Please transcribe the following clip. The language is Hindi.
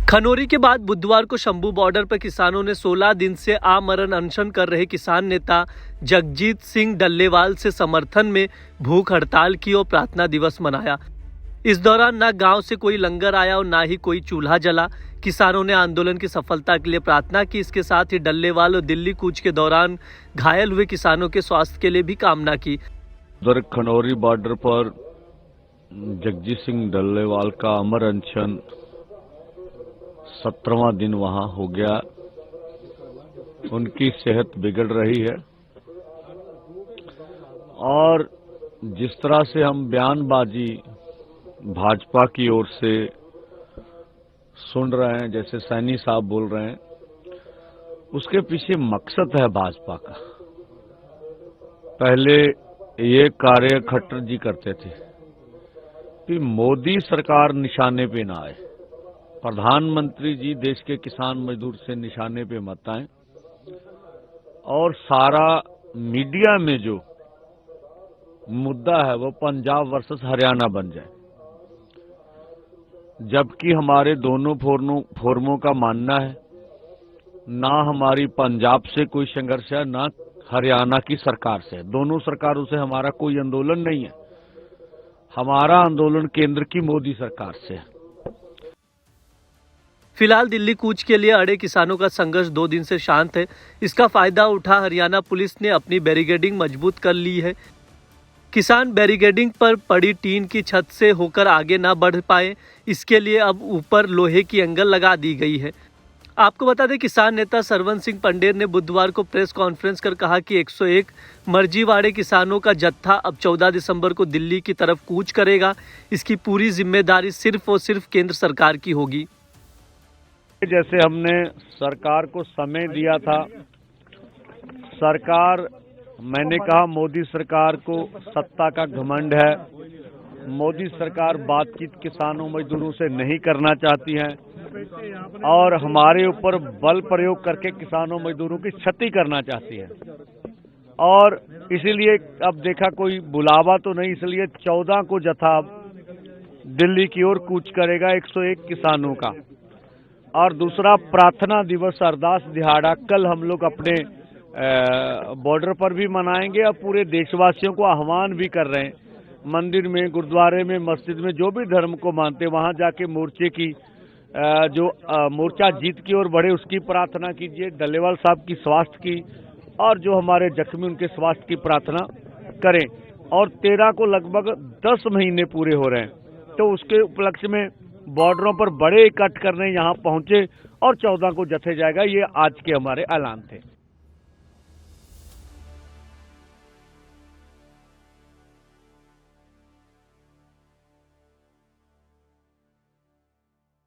खनौरी के बाद बुधवार को शंभू बॉर्डर पर किसानों ने 16 दिन से आमरण अनशन कर रहे किसान नेता जगजीत सिंह डल्लेवाल से समर्थन में भूख हड़ताल की और प्रार्थना दिवस मनाया। इस दौरान न गांव से कोई लंगर आया और न ही कोई चूल्हा जला। किसानों ने आंदोलन की सफलता के लिए प्रार्थना की। इसके साथ ही डल्लेवाल और दिल्ली कूच के दौरान घायल हुए किसानों के स्वास्थ्य के लिए भी कामना की। उधर खनौरी बॉर्डर पर जगजीत सिंह डल्लेवाल का अमर अनशन 17वां दिन वहां हो गया। उनकी सेहत बिगड़ रही है और जिस तरह से हम बयानबाजी भाजपा की ओर से सुन रहे हैं, जैसे सैनी साहब बोल रहे हैं, उसके पीछे मकसद है भाजपा का। पहले ये कार्य खट्टर जी करते थे कि मोदी सरकार निशाने पे ना आए, प्रधानमंत्री जी देश के किसान मजदूर से निशाने पे मत आए और सारा मीडिया में जो मुद्दा है वो पंजाब वर्सेस हरियाणा बन जाए। जबकि हमारे दोनों फोरमों का मानना है, ना हमारी पंजाब से कोई संघर्ष है, ना हरियाणा की सरकार से। दोनों सरकारों से हमारा कोई आंदोलन नहीं है। हमारा आंदोलन केंद्र की मोदी सरकार से है। फिलहाल दिल्ली कूच के लिए अड़े किसानों का संघर्ष 2 दिन से शांत है। इसका फायदा उठा हरियाणा पुलिस ने अपनी बैरिकेडिंग मजबूत कर ली है। किसान बैरिकेडिंग पर पड़ी टीन की छत से होकर आगे ना बढ़ पाए, इसके लिए अब ऊपर लोहे की एंगल लगा दी गई है। आपको बता दें, किसान नेता सरवन सिंह पंडेर ने बुधवार को प्रेस कॉन्फ्रेंस कर कहा कि 101 मर्जीवाड़े किसानों का जत्था अब 14 दिसंबर को दिल्ली की तरफ कूच करेगा। इसकी पूरी जिम्मेदारी सिर्फ और सिर्फ केंद्र सरकार की होगी। जैसे हमने सरकार को समय दिया था, सरकार, मैंने कहा मोदी सरकार को सत्ता का घमंड है। मोदी सरकार बातचीत किसानों मजदूरों से नहीं करना चाहती है और हमारे ऊपर बल प्रयोग करके किसानों मजदूरों की क्षति करना चाहती है। और इसीलिए अब देखा कोई बुलावा तो नहीं, इसलिए 14 को जत्था दिल्ली की ओर कूच करेगा 101 किसानों का। और दूसरा, प्रार्थना दिवस, अरदास दिहाड़ा कल हम लोग अपने बॉर्डर पर भी मनाएंगे और पूरे देशवासियों को आह्वान भी कर रहे हैं, मंदिर में, गुरुद्वारे में, मस्जिद में, जो भी धर्म को मानते वहां जाके मोर्चे की जो मोर्चा जीत की ओर बढ़े उसकी प्रार्थना कीजिए, डल्लेवाल साहब की स्वास्थ्य की और जो हमारे जख्मी उनके स्वास्थ्य की प्रार्थना करें। और 13 को लगभग 10 महीने पूरे हो रहे हैं, तो उसके उपलक्ष्य में बॉर्डरों पर बड़े इकट्ठ करने यहाँ पहुंचे और 14 को जत्थे जाएगा। ये आज के हमारे ऐलान थे।